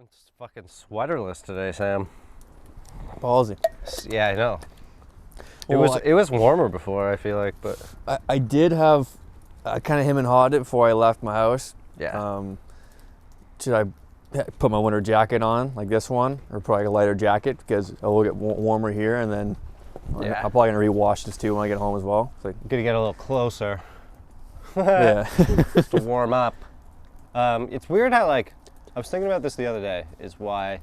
going fucking sweaterless today, Sam. Ballsy. Yeah, I know. Well, it was warmer before, I feel like, but I did have kind of him and hawed it before I left my house. yeah. Should I put my winter jacket on like this one, or probably a lighter jacket because it will get warmer here, and then Yeah. I'm probably gonna rewash this too when I get home as well. So, I'm gonna get a little closer yeah. just to warm up. It's weird how, like, I was thinking about this the other day, is why,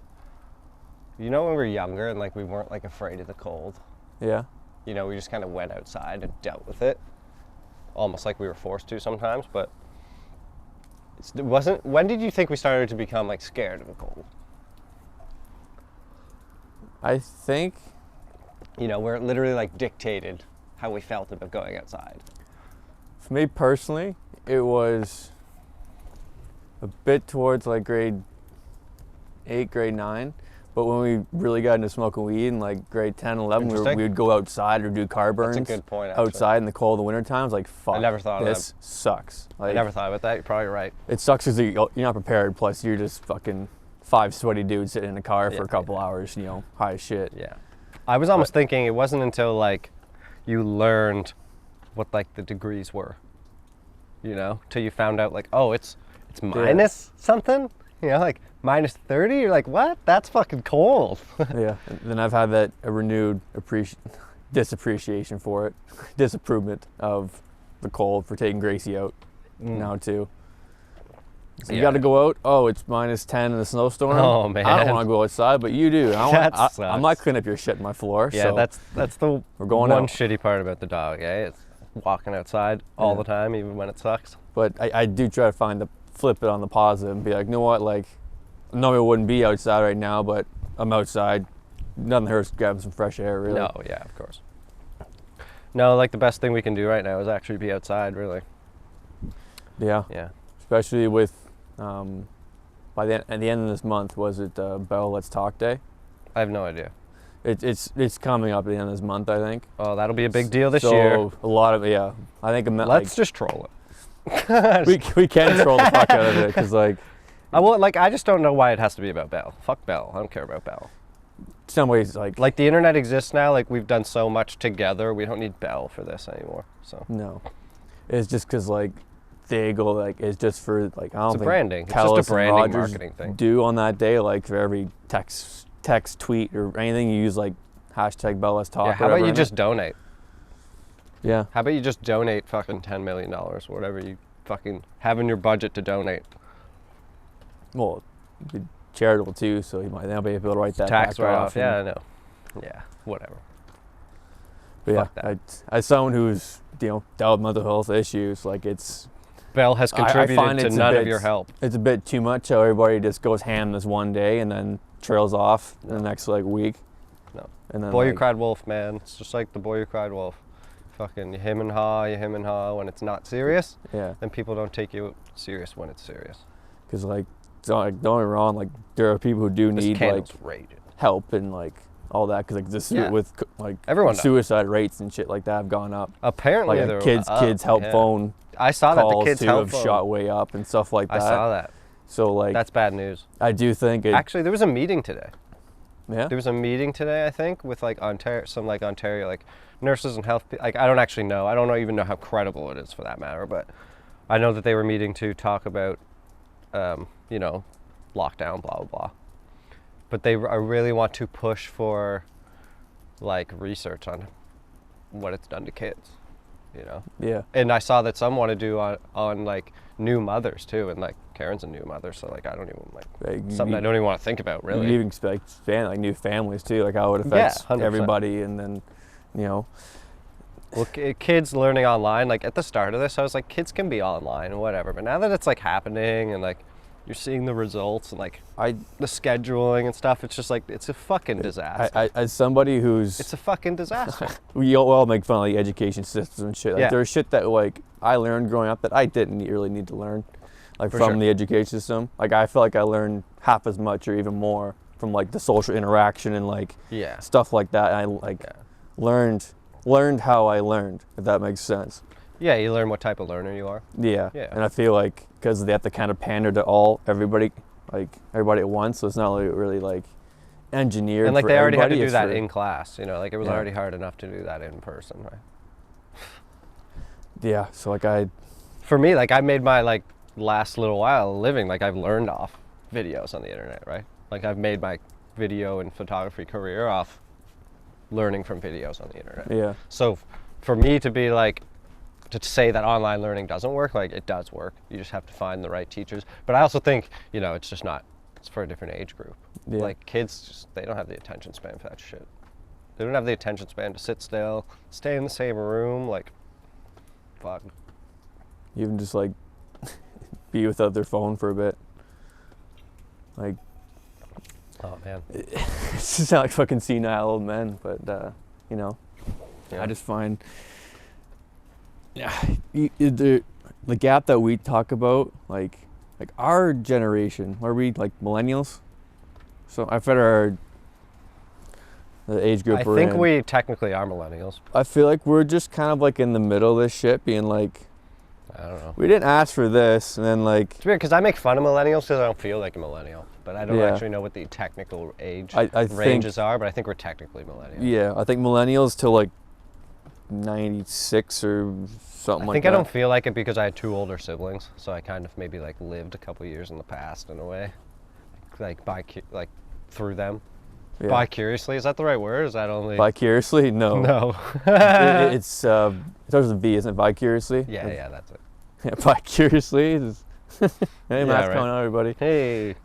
you know, when we were younger and like we weren't like afraid of the cold, Yeah. you know, we just kind of went outside and dealt with it, almost like we were forced to sometimes, but it wasn't. When did you think we started to become like scared of the cold? I think You know, where it literally like dictated how we felt about going outside. for me personally, it was a bit towards like grade 8, grade 9. But when we really got into smoking weed in like grade 10, 11, we would go outside or do car burns. That's a good point, actually. Outside in the cold of the winter times, like, fuck, I never thought of this sucks. Like, I never thought about that. You're probably right. it sucks because you're not prepared. Plus, you're just fucking 5 sweaty dudes sitting in a car for a couple hours, you know, high as shit. Yeah. I was almost thinking it wasn't until like you learned what like the degrees were, you know, till you found out like, oh, it's minus something, you know, like minus 30. You're like, what? That's fucking cold. Yeah. And then I've had that a renewed disappreciation for it, disapproval of the cold for taking Gracie out now too. So you got to go out. Oh, it's minus 10 in the snowstorm. Oh, man. I don't want to go outside, but you do. I'm not cleaning up your shit on my floor. Yeah, so that's the we're going one out. shitty part about the dog, eh? It's walking outside all the time, even when it sucks. But I do try to find the flip it on the positive and be like, you know what? Like, no, I wouldn't be outside right now, but I'm outside. Nothing hurts grabbing some fresh air, really. No, yeah, of course. No, like the best thing we can do right now is actually be outside, really. Yeah. Yeah. Especially with at the end of this month, was it Bell Let's Talk Day? I have no idea. It's coming up at the end of this month, I think. Oh, that'll be a big deal this year. So a lot of I think Let's just troll we can troll the fuck out of it because like I just don't know why it has to be about Bell. Fuck Bell. I don't care about Bell. some ways like The internet exists now. Like, we've done so much together. We don't need Bell for this anymore. So no, it's just because like they go like it's just for like I don't think branding. It's Callis just a branding, and Rogers marketing thing. do on that day, like for every text, tweet, or anything you use like hashtag Bell Let's Talk. Yeah, how about you just donate? Yeah. How about you just donate fucking $10 million, whatever you fucking have in your budget to donate. Well, it'd be charitable too, so you might now be able to write that Tax back write-off. off. Yeah, I know. Yeah, whatever. But Fuck yeah, as someone who's dealt with mental health issues, like it's Bell has contributed find to it's none of your help. It's a bit too much how everybody just goes ham this one day and then trails off the next like week. No. And then Boy Who like, Cried Wolf, man. It's just like the Boy Who Cried Wolf. Fucking you him and haw when it's not serious. Yeah. Then people don't take you serious when it's serious. Because like don't get me wrong, like there are people who do This need like candle's raging. help and like all that because like this with like Everyone does. suicide rates and shit like that have gone up. Apparently Like they're kids help phone I saw that the calls kids too help have phone. shot way up and stuff like that. I saw that. So like That's bad news. I do think Actually, there was a meeting today. Yeah. There was a meeting today, I think, with like Ontario, like nurses and health. Like, I don't actually know. I don't even know how credible it is for that matter. But I know that they were meeting to talk about, you know, lockdown, blah blah blah. But I really want to push for, like, research on what it's done to kids. You know. Yeah. And I saw that some want to do on like new mothers too, and like Karen's a new mother, so like I don't even something I don't even want to think about really. You even expect like new families too, like how it affects 100%. everybody, and then you know. Well, kids learning online, like at the start of this, I was like, kids can be online and whatever, but now that it's like happening and like you're seeing the results and like the scheduling and stuff, it's just like it's a fucking disaster. As somebody who's it's a fucking disaster. we all make fun of like education systems and shit. Like there's shit that like I learned growing up that I didn't really need to learn, like from the education system. Like I feel like I learned half as much or even more from like the social interaction and like stuff like that. And I like learned how I learned, if that makes sense. Yeah, you learn what type of learner you are. Yeah. And I feel like because they have to kind of pander to everybody like everybody at once, so it's not really like engineered. And like for they already had to everybody. do It's that for- in class, you know, like it was Yeah. already hard enough to do that in person, right? Yeah, so like For me, like I made my like last little while a living, like I've learned off videos on the internet, right? Like I've made my video and photography career off learning from videos on the internet. yeah, So for me to be like, to say that online learning doesn't work, like it does work. You just have to find the right teachers. But I also think, you know, it's just not, it's for a different age group. Yeah. Like kids, just, they don't have the attention span for that shit. They don't have the attention span to sit still, stay in the same room, like, fuck. even just like be without their phone for a bit. Like, Oh man. it's just not like fucking senile old men, but you know, Yeah. I just find the gap that we talk about, like our generation, are we like millennials? So I feel the age group I we're think in. we technically are millennials. I feel like we're just kind of like in the middle of this shit, being like, I don't know. we didn't ask for this, and then like, It's weird because I make fun of millennials because I don't feel like a millennial, but I don't Yeah. actually know what the technical age I think- ranges are. But I think we're technically millennials. yeah, I think millennials till like 96 or something I like think that. I don't feel like it because I had two older siblings, so I kind of maybe like lived a couple years in the past in a way, like through them. Yeah. Bi-curiously, is that the right word? Is that only? Vicariously? No. No. It's it starts with a V, isn't it? Vicariously? yeah, that's it. Yeah, vicariously. Hey, Yeah, math's right. coming out, everybody. Hey.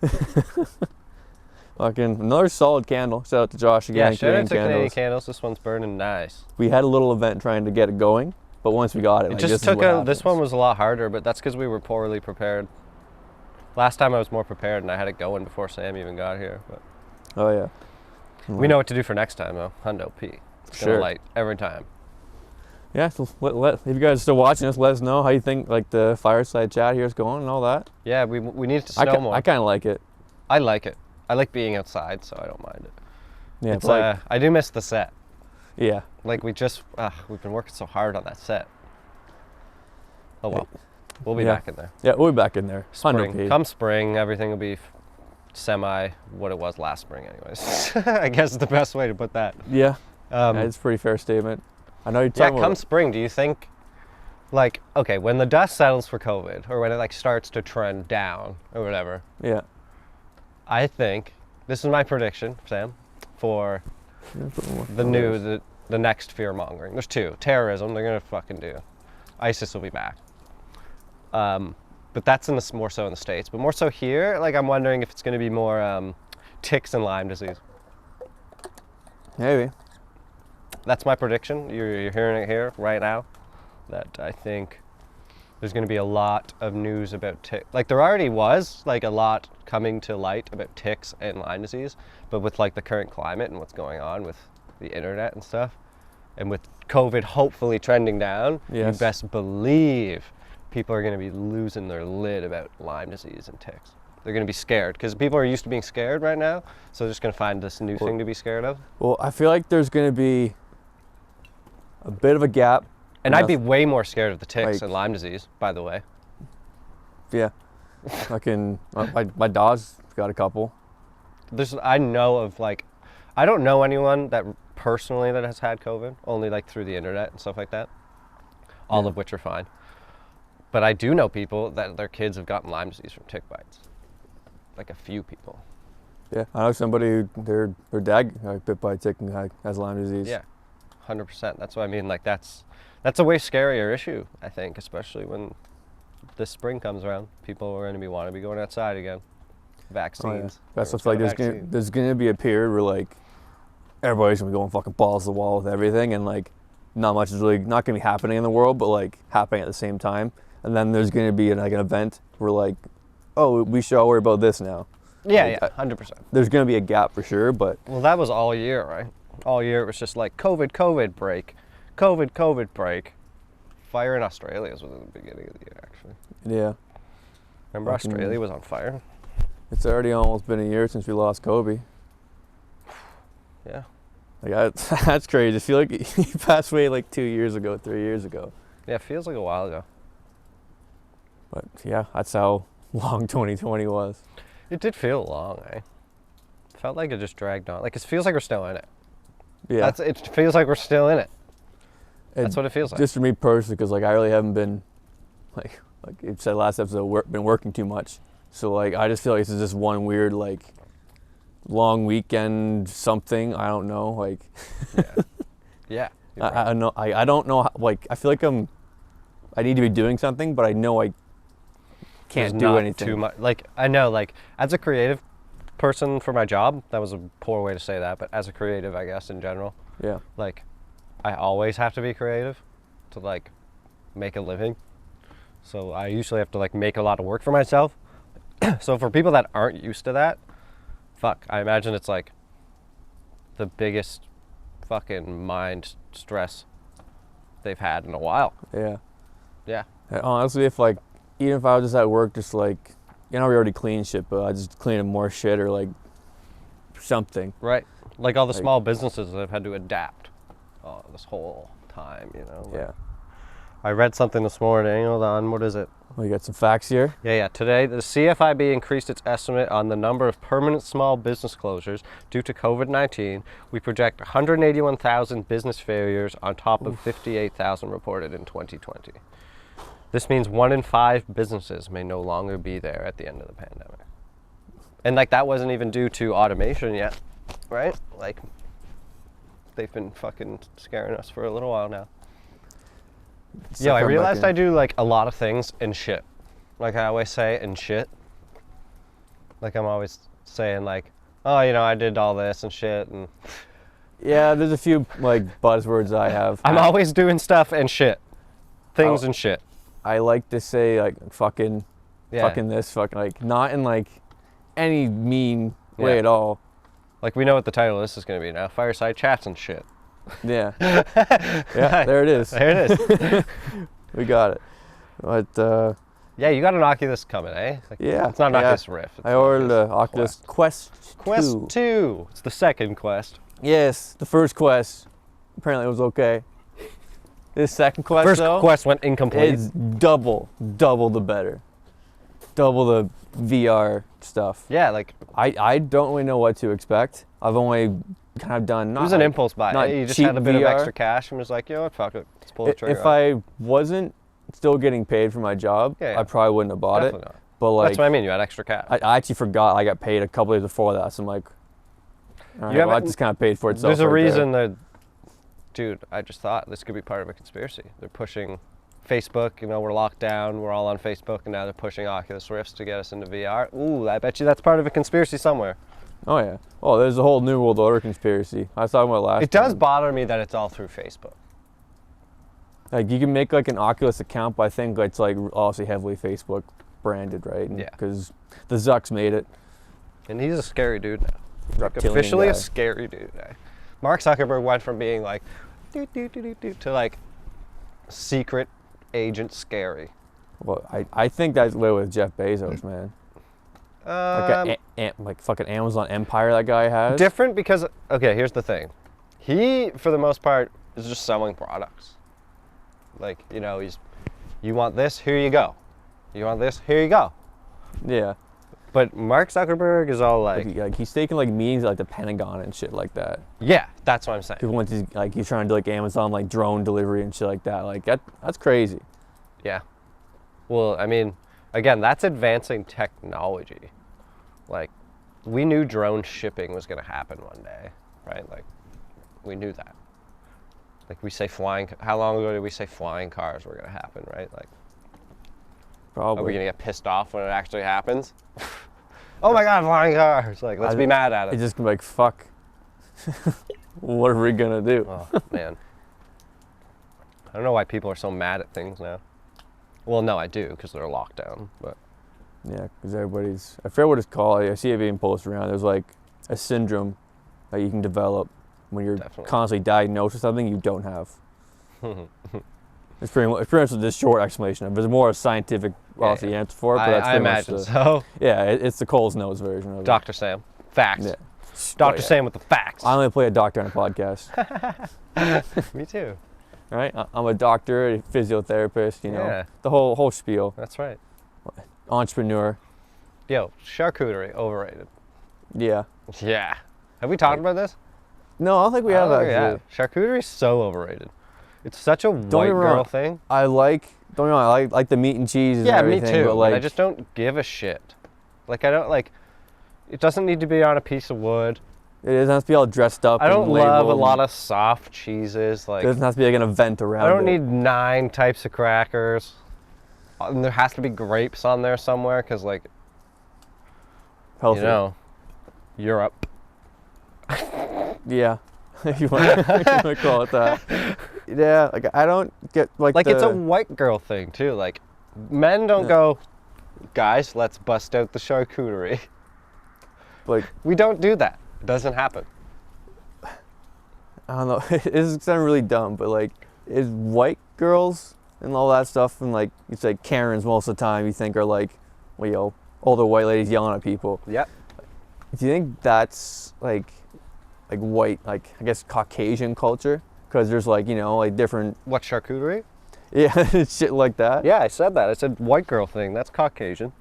Fucking another solid candle. Shout out to Josh again. Yeah, shout out to Canadian Candles. Candles. This one's burning nice. We had a little event trying to get it going, but once we got it, It like, just this is took what this happens. one was a lot harder, but that's because we were poorly prepared. Last time I was more prepared and I had it going before Sam even got here. But Oh yeah. we know what to do for next time though. Hundo P. It's gonna Sure. light every time. Yeah. So if you guys are still watching us, let us know how you think like the fireside chat here is going and all that. Yeah, we need to snow more. I kind of like it. I like it. I like being outside, so I don't mind it. Yeah. It's It's like I do miss the set. yeah. Like we've been working so hard on that set. Oh well, we'll be Yeah. back in there. Yeah. We'll be back in there. Spring, 100p. come spring, everything will be semi what it was last spring, anyways. I guess is the best way to put that. Yeah. Um, It's a pretty fair statement. I know you're yeah, talking come about. spring, do you think, like, okay, when the dust settles for COVID, or when it like starts to trend down or whatever, Yeah. I think this is my prediction, Sam, for Yeah, put more the the next fear mongering. There's two. Terrorism, they're gonna fucking do. ISIS will be back. But that's more so in the States. But more so here, like I'm wondering if it's gonna be more ticks and Lyme disease. Maybe. That's my prediction. You're hearing it here right now. That I think there's going to be a lot of news about ticks. Like there already was like a lot coming to light about ticks and Lyme disease, but with like the current climate and what's going on with the internet and stuff, and with COVID hopefully trending down, Yes. you best believe people are going to be losing their lid about Lyme disease and ticks. They're going to be scared because people are used to being scared right now, so they're just going to find this new thing to be scared of. Well, I feel like there's going to be a bit of a gap. And I'd be way more scared of the ticks Like- and Lyme disease, by the way. Yeah. Fucking my dog's got a couple. I know of like, I don't know anyone that personally that has had COVID, only like through the internet and stuff like that. All Yeah. of which are fine. But I do know people that their kids have gotten Lyme disease from tick bites. Like a few people. Yeah. I know somebody who their dad got bit by a tick and has Lyme disease. Yeah, 100%. That's what I mean. Like that's a way scarier issue, I think, especially when this spring comes around. People are going to want to be going outside again. Vaccines. Oh, yeah. That's what's Everyone's like. got a vaccine. There's gonna be a period where like everybody's gonna be going fucking balls to the wall with everything, and like not much is really not gonna be happening in the world, but like happening at the same time. And then there's gonna be like an event where like, oh, we should all worry about this now. Yeah, Like, 100%. There's gonna be a gap for sure, but Well, that was all year, right? All year it was just like COVID break, COVID break. Fire in Australia was at the beginning of the year, actually. yeah, Remember Fucking- Australia was on fire? it's already almost been a year since we lost Kobe. Yeah. Like that's crazy. I feel like he passed away like 2 years ago, 3 years ago. Yeah, it feels like a while ago. But yeah, that's how long 2020 was. It did feel long, eh? Felt like it just dragged on. Like, it feels like we're still in it. Yeah. It feels like we're still in it. That's what it feels like. Just for me personally, because like I really haven't been, like you said last episode, been working too much. So like I just feel like this is just one weird like long weekend something. I don't know. Like. Yeah. I don't know. I don't know. Like I feel like I need to be doing something, but I know I can't do anything. Too much. Like I know. Like as a creative person for my job, that was a poor way to say that, but as a creative, I guess in general. Yeah. Like, I always have to be creative to like make a living. So I usually have to like make a lot of work for myself. So for people that aren't used to that, fuck, I imagine it's like the biggest fucking mind stress they've had in a while. Yeah. Yeah. Honestly, even if I was just at work, just like, we already clean shit, but I just clean more shit or like something. Right. Like all the small businesses that have had to adapt this whole time, Yeah. I read something this morning. Hold on. What is it? We got some facts here. Yeah. Today, the CFIB increased its estimate on the number of permanent small business closures due to COVID-19. We project 181,000 business failures on top of 58,000 reported in 2020. This means 1 in 5 businesses may no longer be there at the end of the pandemic. And like that wasn't even due to automation yet, right? Like they've been fucking scaring us for a little while now. Yeah, I realized I do like a lot of things in shit. Like I always say in shit. Like I'm always saying like, oh, I did all this and shit and yeah, there's a few like buzzwords I have. I'm always doing stuff and shit. Things and shit. I like to say like fucking this, fucking like not in like any mean way at all. Like we know what the title of this is going to be now. Fireside chats and shit. Yeah. Yeah, there it is. There it is. We got it. But yeah, you got an Oculus coming, eh? Like, yeah. It's not an Oculus Rift. I ordered an Oculus Quest 2. Quest 2. It's the second Quest. Yes, the first Quest apparently was okay. This second Quest First though, Quest went incomplete. It's double the better. Double the VR stuff. Yeah, like I don't really know what to expect. I've only kind of done. It was an impulse buy. You just had a bit of extra cash and was like, you know what, fuck it, let's pull the trigger. If I wasn't still getting paid for my job, I probably wouldn't have bought Definitely it. Not. But like, that's what I mean. You had extra cash. I actually forgot I got paid a couple days before that, so I'm like, all right, I just kind of paid for itself. There's a reason that, dude. I just thought this could be part of a conspiracy. They're pushing Facebook. We're locked down. We're all on Facebook, and now they're pushing Oculus Rifts to get us into VR. Ooh, I bet you that's part of a conspiracy somewhere. Oh yeah. Oh, there's a whole New World Order conspiracy. I was talking about last. It does bother me that it's all through Facebook. Like you can make like an Oculus account, but I think it's like obviously heavily Facebook branded, right? And because the Zucks made it. And he's a scary dude now. Like officially a scary dude. Mark Zuckerberg went from being like to like secret agent scary. Well, I think that's the way with Jeff Bezos, man. Like fucking Amazon empire that guy has. Different because, okay, here's the thing. He, for the most part, is just selling products. Like, you want this, here you go. You want this, here you go. Yeah. But Mark Zuckerberg is all like he's taking like meetings at, like the Pentagon and shit like that. Yeah, that's what I'm saying. People want to, like he's trying to do like Amazon like drone delivery and shit like that. Like that's crazy. Yeah. Well, I mean, again, that's advancing technology. Like, we knew drone shipping was going to happen one day, right? Like, we knew that. Like, we say how long ago did we say flying cars were going to happen, right? Like, probably. Are we going to get pissed off when it actually happens? Oh my God, flying cars. Like, let's be mad at it. It's just going to be like, fuck. What are we going to do? Oh, man. I don't know why people are so mad at things now. Well, no, I do, because they're locked down, but... Yeah, because everybody's... I forget what it's called. I see it being posted around. There's like a syndrome that you can develop when you're constantly diagnosed with something you don't have. It's pretty much this short explanation. There's more a scientific answer for it, but that's I imagine so. Yeah, it's the Cole's Nose version of it. Dr. Sam. Facts. Yeah. Dr. Sam with the facts. I only play a doctor on a podcast. Me too. Right? I'm a doctor, a physiotherapist, the whole spiel. That's right. Entrepreneur. Yo, charcuterie, overrated. Yeah. Yeah. Have we talked about this? No, I don't think we have actually. Yeah. Charcuterie's so overrated. It's such a white get me girl wrong. thing. Don't get me wrong, I like the meat and cheese and Yeah, everything. me too. But like, I just don't give a shit. Like, I don't like. It doesn't need to be on a piece of wood. it doesn't have to be all dressed up. I don't and love a labeled. lot of soft cheeses. Like, It doesn't have to be like an event around I don't it. need 9 types of crackers. And there has to be grapes on there somewhere, because, like, Healthy. you know, Europe. Yeah. you want to call it that. Yeah, like I don't get like It's a white girl thing too. Like, men don't go, guys, let's bust out the charcuterie. like We don't do that. It doesn't happen. I don't know. It's sounding really dumb, but like, is white girls and all that stuff, and like you say Karens most of the time, you think are like, well, yo, older white ladies yelling at people. Yep. Do you think that's like white, like I guess Caucasian culture? Because there's like, you know, like different. What, charcuterie? Yeah, shit like that. Yeah, I said that. I said white girl thing. That's Caucasian.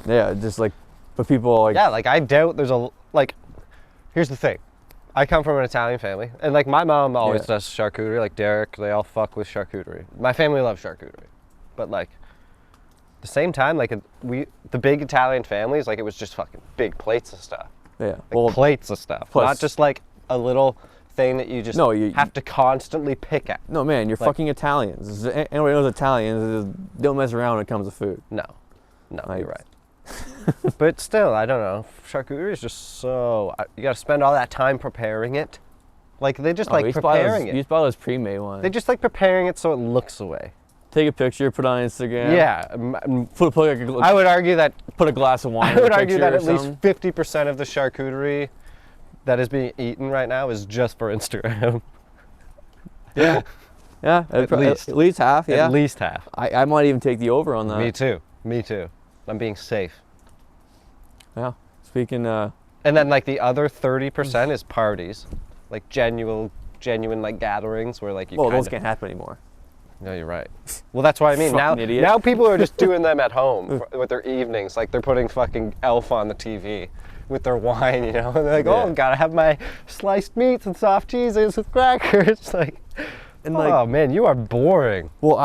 Yeah, just like, but people like. Yeah, like I doubt there's a, like, here's the thing. I come from an Italian family, and like my mom always Yeah. does charcuterie. Like Derek, they all fuck with charcuterie. My family loves charcuterie, but like, at the same time, like the big Italian families, like it was just fucking big plates of stuff. Yeah. Like plates of stuff, plus- not just like a little thing that you just have to constantly pick at. No, man, you're Like- fucking Italians. Anybody knows Italians, just don't mess around when it comes to food. No, Like- you're right. But still, I don't know. Charcuterie is just so, you got to spend all that time preparing it. Like they just like preparing You it. just buy those pre-made ones. They just like preparing it so it looks away. Take a picture, put it on Instagram. Yeah, I would argue that put a glass of wine. I would in the argue that picture at or least something. 50% of the charcuterie that is being eaten right now is just for Instagram. Yeah. Yeah, At least. at least half. Yeah, At least half. I might even take the over on that. Me too. Me too. I'm being safe. Yeah. Speaking. And then like the other 30% is parties, like genuine like gatherings where like you. Well, kinda, those can't happen anymore. No, you're right. Well, that's what I mean. Fucking idiot. Now people are just doing them at home with their evenings. Like they're putting fucking Elf on the TV with their wine, you know. And they're like, oh, gotta have my sliced meats and soft cheeses with crackers. Like, And oh man, you are boring. Well,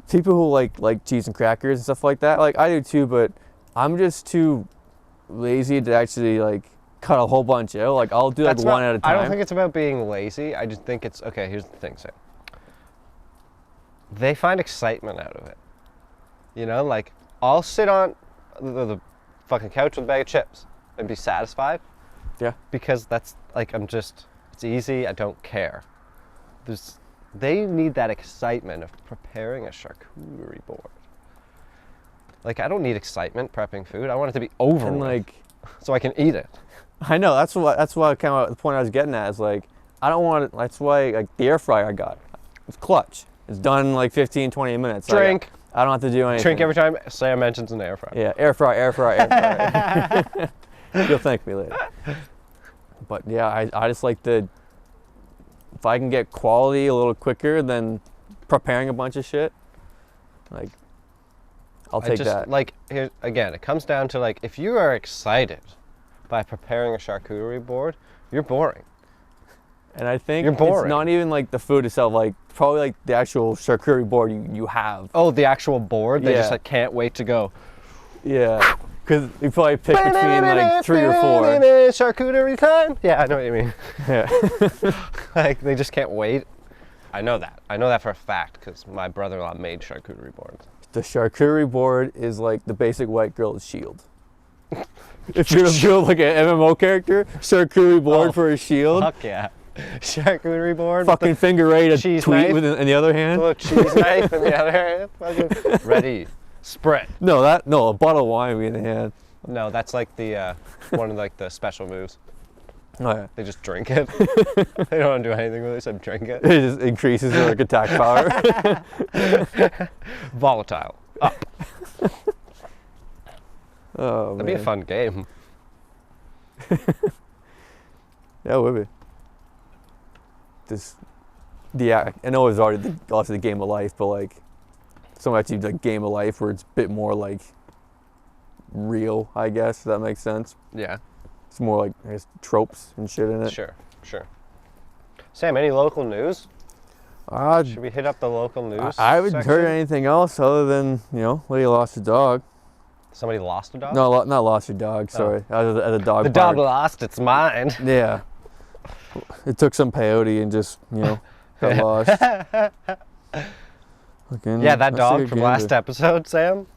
people who like cheese and crackers and stuff like that. Like I do too, but I'm just too lazy to actually like cut a whole bunch out. Like I'll do like That's one not- at a time. I don't think it's about being lazy. I just think it's okay. Here's the thing, Sam. They find excitement out of it. You know, like I'll sit on the fucking couch with a bag of chips and be satisfied. Yeah. Because that's like it's easy. I don't care. They need that excitement of preparing a charcuterie board. Like I don't need excitement prepping food. I want it to be over And with, like, so I can eat it. I know that's why kind of the point I was getting at is like I don't want it. That's why like the air fryer I got, it's clutch. It's done in like 15, 20 minutes. Drink. I don't have to do anything. Drink every time Sam mentions an air fryer. Yeah, air fryer. You'll thank me later. But yeah, I just like if I can get quality a little quicker than preparing a bunch of shit, like I'll take that. Like, here, again, it comes down to like, if you are excited by preparing a charcuterie board, you're boring. And I think You're boring. it's not even like the food itself, like probably like the actual charcuterie board you have. Oh, the actual board? They just Yeah. like can't wait to go. Yeah, because you probably pick between like 3 or 4. Charcuterie time? Yeah, I know what you mean. Yeah. Like, they just can't wait. I know that. I know that for a fact because my brother-in-law made charcuterie boards. The charcuterie board is like the basic white girl's shield. If you're gonna build like an MMO character, charcuterie board for a shield. Fuck yeah. Charcuterie board. Fucking finger ready to cheese tweet knife. with in the other hand. A little cheese knife in the other hand. Fucking ready. Spread. No, a bottle of wine would be in the hand. No, that's like the one of like the special moves. Oh yeah. They just drink it. They don't do anything with it except drink it. It just increases their like attack power. Volatile. Up. Oh That'd be a fun game. Yeah, it would be. I know it's already obviously the game of life, but like, so much like game of life where it's a bit more like real, I guess, if that makes sense. Yeah. It's more like, I guess, tropes and shit in it. Sure. Sam, any local news? Should we hit up the local news? I haven't heard anything else other than, lady lost a dog. Somebody lost a dog? No, not lost her dog, sorry. At a dog The park. dog lost its mind. Yeah. It took some peyote and just, got lost. Yeah, that dog from last episode, Sam.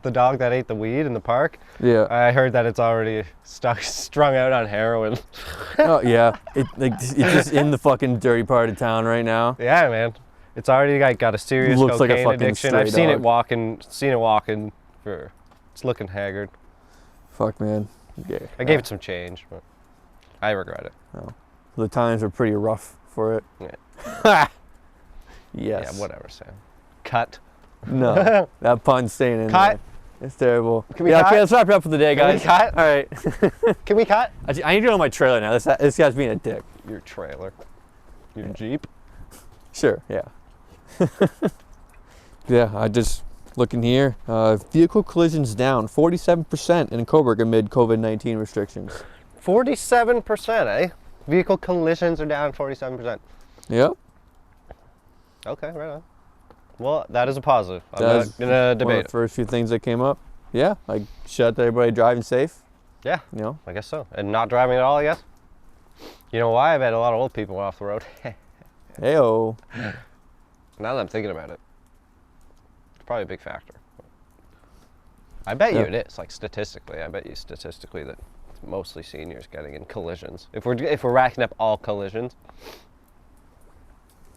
The dog that ate the weed in the park. Yeah. I heard that it's already strung out on heroin. Oh yeah, it's just in the fucking dirty part of town right now. Yeah, man. It's already got a serious Looks cocaine like a fucking addiction. stray I've seen it dog. walking for. It's looking haggard. Fuck, man. Yeah. I gave it some change, but I regret it. Oh. The times were pretty rough for it. Yeah. Yes. Yeah, whatever, Sam. Cut. No, that pun's staying in Cut. there. It's terrible. Can we cut? Okay, let's wrap it up for the day, guys. Can we cut? All right. Can we cut? Actually, I need to go on my trailer now. This guy's being a dick. Your trailer. Your Jeep. Sure, yeah. Yeah, I just looking here. Vehicle collisions down 47% in Coburg amid COVID-19 restrictions. 47%, eh? Vehicle collisions are down 47%. Yep. Okay, right on. Well, that is a positive. I'm That not is gonna one debate of the first few things that came up. Yeah, like shout out to everybody driving safe. Yeah, I guess so. And not driving at all, I guess. You know why? I've had a lot of old people off the road. Heyo. Now that I'm thinking about it, it's probably a big factor. I bet you it is. Like statistically, I bet you statistically that it's mostly seniors getting in collisions. If we're racking up all collisions.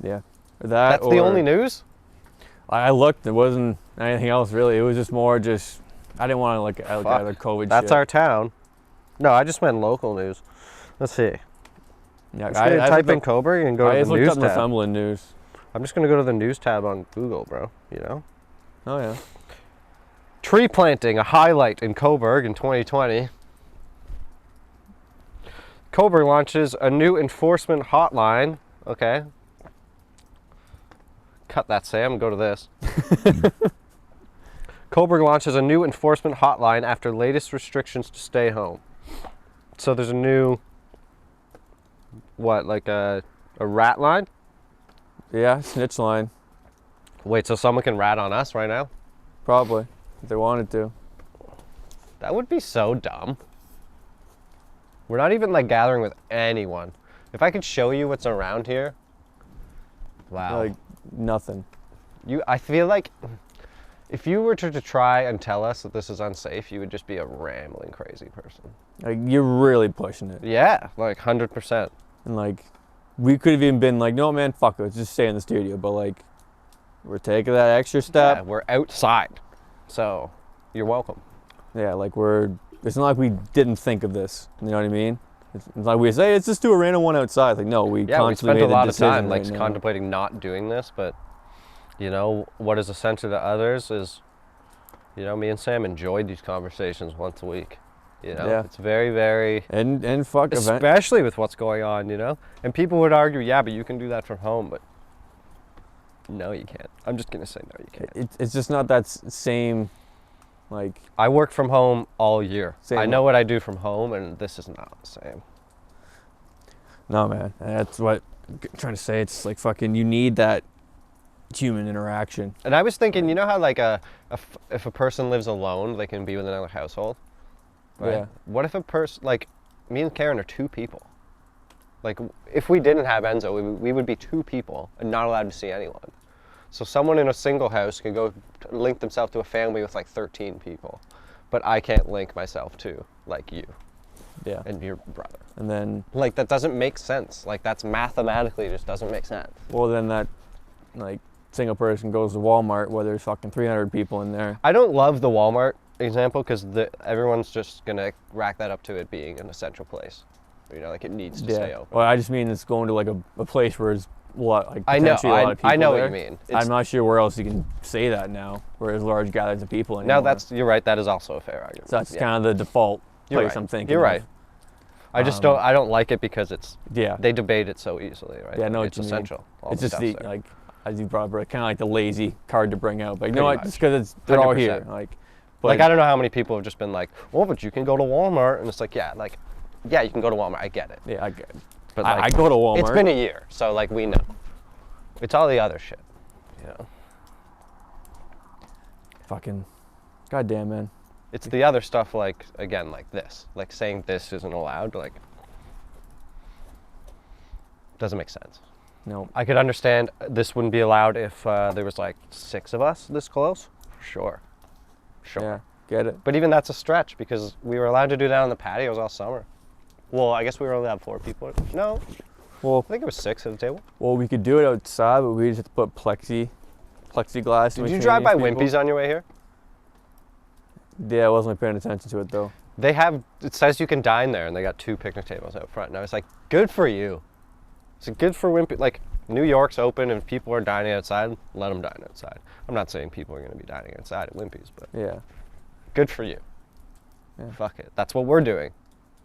Yeah. That's the only news? I looked, there wasn't anything else really. It was just more I didn't want to look at other COVID That's shit. our town. No, I just meant local news. Let's see. Yeah, I'm just going to type in Coburg and go to the news tab. I just looked up Northumberland news. I'm just going to go to the news tab on Google, bro. Oh, yeah. Tree planting, a highlight in Coburg in 2020. Coburg launches a new enforcement hotline. Okay. Cut that, Sam, and go to this. Coburg launches a new enforcement hotline after latest restrictions to stay home. So there's a new, like a rat line? Yeah, snitch line. Wait, so someone can rat on us right now? Probably, if they wanted to. That would be so dumb. We're not even gathering with anyone. If I could show you what's around here. Wow. Like nothing. I feel like if you were to try and tell us that this is unsafe, you would just be a rambling crazy person. Like you're really pushing it. Yeah, 100%. And we could have even been like, no man, fuck it, let's just stay in the studio. But we're taking that extra step. Yeah, we're outside. So you're welcome. Yeah, it's not like we didn't think of this. You know what I mean? It's like we say, let's just do a random one outside. No, we constantly spent made a lot the of time decision contemplating not doing this, but what is essential to others is, me and Sam enjoyed these conversations once a week. Yeah. It's very, very and fuck especially with what's going on, And people would argue, yeah, but you can do that from home, but no, you can't. I'm just gonna say no, you can't. It's just not that same. I work from home all year. Same. I know what I do from home, and this is not the same. No, man. That's what I'm trying to say. It's fucking, you need that human interaction. And I was thinking, you know how if a person lives alone, they can be with another household? Right? Yeah. What if a person, me and Karen are two people? If we didn't have Enzo, we would be two people and not allowed to see anyone. So someone in a single house can go link themselves to a family with 13 people, but I can't link myself to you. Yeah. And your brother. And then that doesn't make sense. That's mathematically just doesn't make sense. Well, then that single person goes to Walmart where there's fucking 300 people in there. I don't love the Walmart example because everyone's just gonna rack that up to it being an essential place. It needs to stay open. Well, I just mean it's going to a place where it's a lot I know. potentially a lot of people I know there. what you mean. I'm not sure where else you can say that now, where there's large gatherings of people anymore. No, you're right. That is also a fair argument. So that's kind of the default place right. I'm thinking. You're right. I just don't. I don't like it because it's. Yeah. They debate it so easily, right? Yeah, I know it's what you essential. mean. It's just as you brought up, kind of the lazy card to bring out. But you know what? Just because they're 100%. All here. But like, I don't know how many people have just been like, well, but you can go to Walmart. And it's like, yeah, you can go to Walmart. I get it. yeah, I get it. But I go to Walmart. It's been a year, so like we know. It's all the other shit, you know. Fucking, goddamn, man. It's the other stuff, like, again, like this, like saying this isn't allowed, like, doesn't make sense. No. I could understand this wouldn't be allowed if there was like 6 of us this close. Sure. Yeah, get it. But even that's a stretch because we were allowed to do that on the patios all summer. Well, I guess we were only allowed 4 people. No. Well, I think it was 6 at the table. Well, we could do it outside, but we just have to put plexiglass. Did you drive by Wimpy's on your way here? Yeah, I wasn't paying attention to it though. They have, it says you can dine there, and they got 2 picnic tables out front. And I was like, good for you. It's good for Wimpy. Like, New York's open, and if people are dining outside, let them dine outside. I'm not saying people are going to be dining outside at Wimpy's, but yeah, good for you. Yeah. Fuck it. That's what we're doing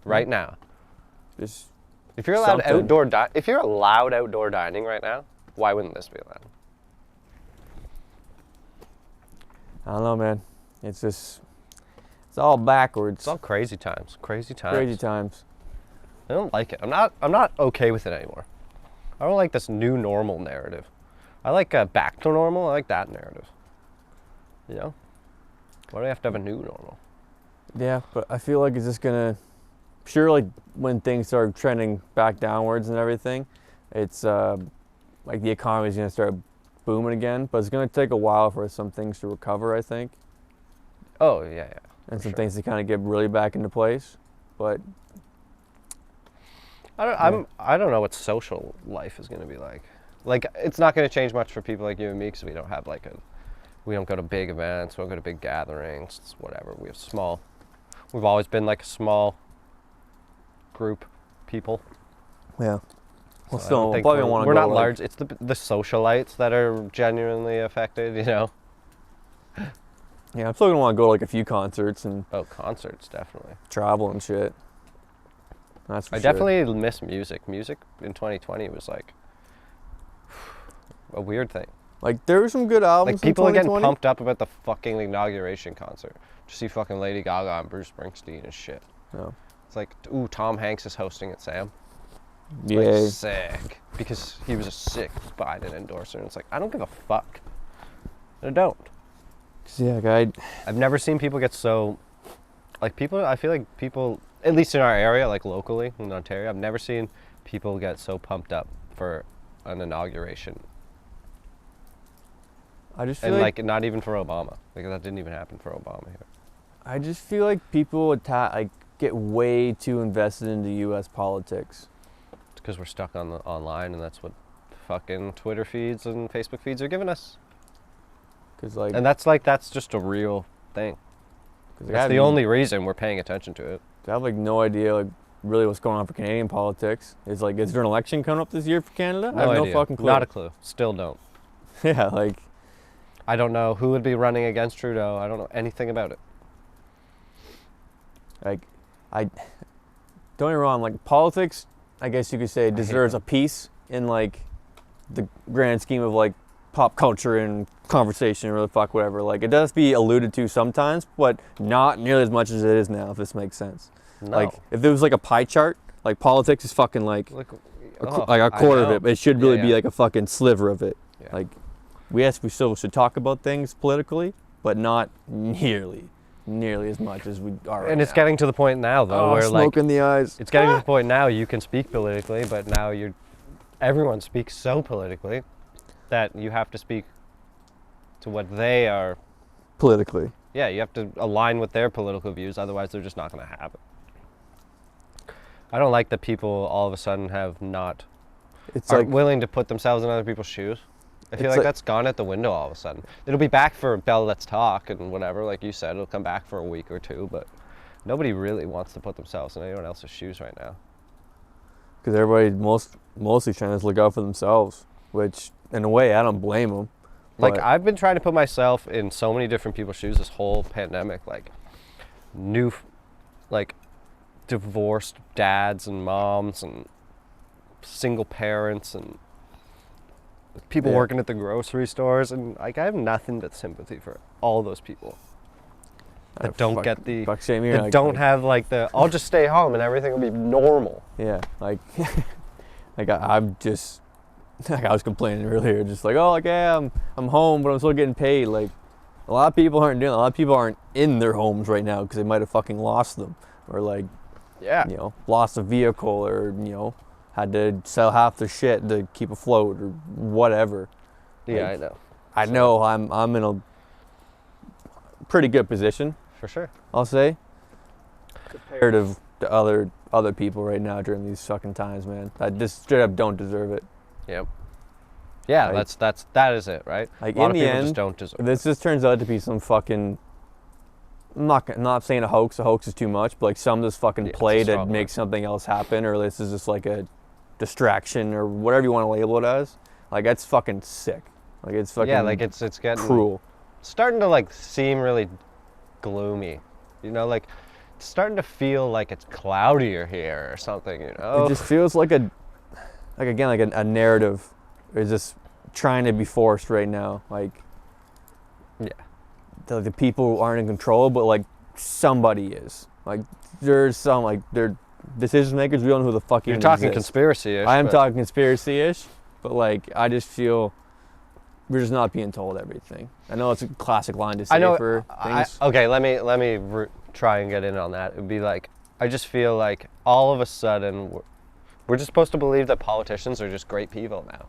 right now. Just if you're allowed if you're allowed outdoor dining right now, why wouldn't this be allowed? I don't know, man. It's just, it's all backwards. It's all crazy times. Crazy times. Crazy times. I don't like it. I'm not okay with it anymore. I don't like this new normal narrative. I like back to normal. I like that narrative. You know? Why do we have to have a new normal? Yeah, but I feel like it's just gonna, sure, like when things start trending back downwards and everything, it's like the economy's gonna start booming again, but it's gonna take a while for some things to recover, I think. Oh, yeah. And some things to kind of get really back into place, but I don't know what social life is going to be like. Like, it's not going to change much for people like you and me because we don't have we don't go to big events, we don't go to big gatherings, it's whatever. We've always been like a small group people. yeah. Well, So still, we're not large. It's the socialites that are genuinely affected, you know? Yeah, I'm still gonna want to go to like a few concerts and Concerts, definitely. travel and shit. That's for I sure. definitely miss music. Music in 2020 was like a weird thing. Like there were some good albums. Like people in are getting 2020. pumped up about the fucking inauguration concert to see fucking Lady Gaga and Bruce Springsteen and shit. Yeah. It's like, ooh, Tom Hanks is hosting it, Sam. Yeah. Like, sick. Because he was a sick Biden endorser. And it's like, I don't give a fuck. I don't. Yeah, guy. I've never seen people get so, like I feel like people, at least in our area, like locally in Ontario, I've never seen people get so pumped up for an inauguration. I just feel And like not even for Obama. Like that didn't even happen for Obama here. I just feel like people get way too invested into U.S. politics. It's because we're stuck on online, and that's what fucking Twitter feeds and Facebook feeds are giving us. And that's just a real thing. That's the only reason we're paying attention to it. I have like no idea like really what's going on for Canadian politics. Is there an election coming up this year for Canada? I have no fucking clue. Not a clue. Still don't. Yeah, like I don't know who would be running against Trudeau. I don't know anything about it. like I don't get me wrong, like politics, I guess you could say deserves a piece in like the grand scheme of like pop culture and conversation or the fuck whatever. Like it does be alluded to sometimes, but not nearly as much as it is now, if this makes sense. No. Like if there was like a pie chart, like politics is fucking like a quarter of it, but it should really be like a fucking sliver of it. Yeah. Like we still should talk about things politically, but not nearly as much as we are. And it's getting to the point now though where smoke in the eyes. It's getting to the point now you can speak politically, but now everyone speaks so politically that you have to speak to what they are Politically. Yeah, you have to align with their political views, otherwise they're just not going to happen. I don't like that people all of a sudden aren't willing to put themselves in other people's shoes. I feel like that's gone out the window all of a sudden. It'll be back for Bell Let's Talk and whatever, like you said, it'll come back for a week or two, but nobody really wants to put themselves in anyone else's shoes right now. Because everybody mostly trying to look out for themselves, which in a way I don't blame them. Like I've been trying to put myself in so many different people's shoes this whole pandemic, like divorced dads and moms and single parents and people working at the grocery stores, and like I have nothing but sympathy for all those people. that don't get the, same here, that don't have like the, I'll just stay home and everything will be normal. Yeah, like, I'm just, like I was complaining earlier, just like, oh, like, yeah, I'm home, but I'm still getting paid. Like, a lot of people aren't doing that. A lot of people aren't in their homes right now because they might have fucking lost them, or like, yeah, you know, lost a vehicle, or, you know, had to sell half their shit to keep afloat, or whatever. Yeah, like, I know. I know I'm in a pretty good position. For sure. I'll say, compared to other people right now during these fucking times, man. I just straight up don't deserve it. Yep. Yeah, like, that is it, right? Like, a lot in of the people end, just don't deserve this just turns out to be some fucking, I'm not saying a hoax is too much, but like some of this fucking play to make something else happen, or this is just like a distraction, or whatever you want to label it as. Like, that's fucking sick. Like, it's fucking, yeah, like it's getting cruel. It's starting to like seem really gloomy, you know, like it's starting to feel like it's cloudier here or something, you know. It just feels like a narrative is just trying to be forced right now. Like, yeah, the people aren't in control, but like somebody is. Like, there's some, like, they're decision makers. We don't know who the fuck you're talking conspiracy-ish. I am talking conspiracy-ish, but like, I just feel we're just not being told everything. I know it's a classic line to say for things. Okay, let me try and get in on that. It would be like, I just feel like all of a sudden we're just supposed to believe that politicians are just great people now.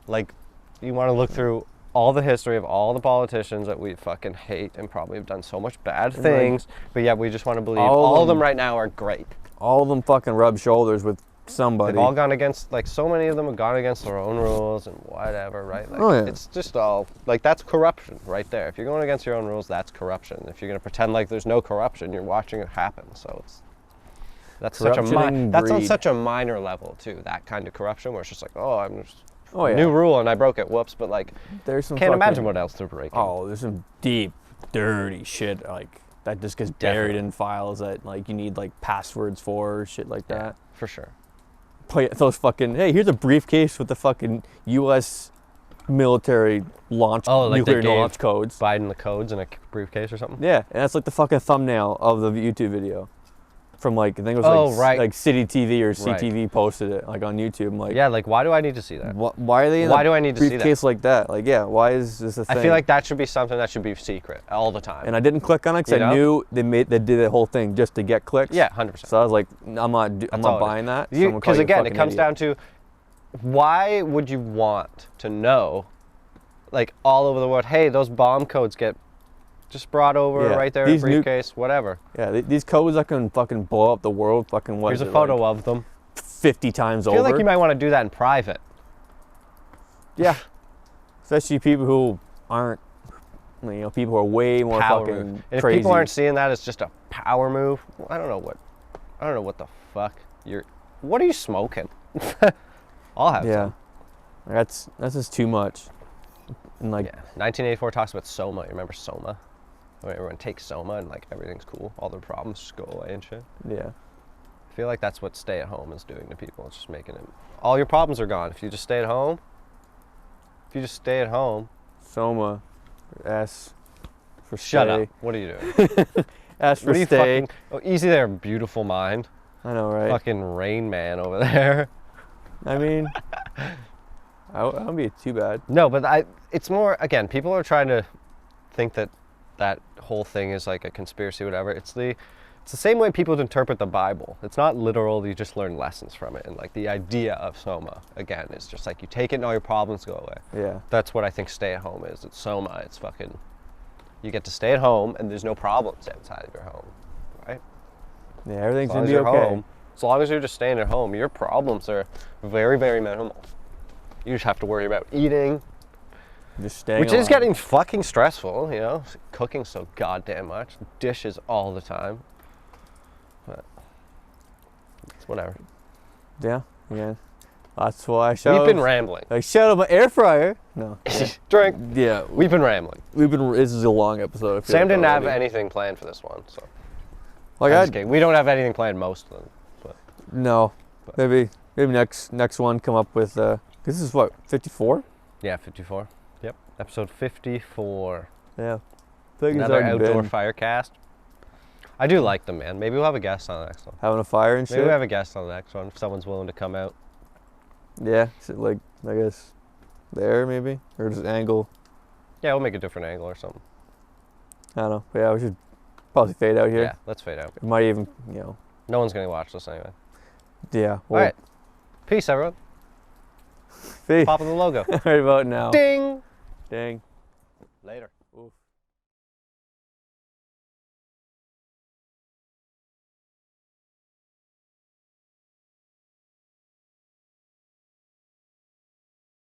Like, you want to look through all the history of all the politicians that we fucking hate and probably have done so much bad things, but yet we just want to believe all of them right now are great. All of them fucking rub shoulders with somebody. They've all gone against, like, so many of them have gone against their own rules and whatever, right? Like, it's just all, like, that's corruption right there. If you're going against your own rules, that's corruption. If you're going to pretend like there's no corruption, you're watching it happen. So that's on such a minor level too, that kind of corruption where it's just like, oh, I'm just new rule and I broke it, whoops. But like, there's some can't imagine what else they're breaking. Oh, there's some deep, dirty shit like that just gets buried in files that like you need like passwords for, shit like that. For sure. Those fucking, hey, here's a briefcase with the fucking U.S. military launch, nuclear launch codes. Biden the codes in a briefcase or something? Yeah, and that's like the fucking thumbnail of the YouTube video. From like, I think it was like City TV or CTV posted it like on YouTube. I'm like, yeah, like, why do I need to see that? Why are they in a briefcase like that? Like, yeah, why is this a thing? I feel like that should be something that should be secret all the time. And I didn't click on it because I knew they did the whole thing just to get clicks. Yeah, 100%. So I was like, I'm not buying that. Because again, it comes down to, why would you want to know, like, all over the world, hey, those bomb codes get just brought over right there in a briefcase, whatever. Yeah, these codes that can fucking blow up the world, fucking what? Here's a photo of them. 50 times over. I feel like you might want to do that in private. Yeah. Especially people who aren't, you know, people who are way more fucking crazy. And if people aren't seeing that as just a power move, I don't know what the fuck what are you smoking? I'll have some. That's just too much. And like 1984 talks about Soma. You remember Soma? Where everyone takes Soma and like everything's cool. All their problems just go away and shit. Yeah. I feel like that's what stay at home is doing to people. It's just making it, all your problems are gone. If you just stay at home. Soma. S for stay. Shut up. What are you doing? S for stay. Easy there, beautiful mind. I know, right? Fucking Rain Man over there. I mean, I wouldn't be too bad. No, but it's more, again, people are trying to think that whole thing is like a conspiracy, whatever. It's the same way people interpret the Bible. It's not literal, you just learn lessons from it. And like the idea of Soma, again, is just like you take it and all your problems go away. Yeah. That's what I think stay at home is. It's Soma, it's fucking, you get to stay at home and there's no problems outside of your home, right? Yeah, everything's gonna be okay. Home, as long as you're just staying at home, your problems are very, very minimal. You just have to worry about eating, just staying which alive. is getting fucking stressful, you know, cooking so goddamn much, dishes all the time, but it's whatever. Yeah, again, that's why I showed. We've been rambling. I showed up my air fryer. No. Drink. Yeah. We've been rambling. This is a long episode. Sam didn't have anything planned for this one, so. Like we don't have anything planned most of them, but. No. But. Maybe next one come up with, this is what, 54? Yeah, 54. Yep. Episode 54. Yeah. Another outdoor firecast. I do like them, man. Maybe we'll have a guest on the next one. Having a fire and shit. Maybe we'll have a guest on the next one if someone's willing to come out. Yeah, so like I guess there maybe, or just angle. Yeah, we'll make a different angle or something. I don't know. But yeah, we should probably fade out here. Yeah, let's fade out. It might even, you know. No one's gonna watch this anyway. Yeah. Well, All right. Peace, everyone. Peace. Pop of the logo. Right about now. Ding. Dang. Later.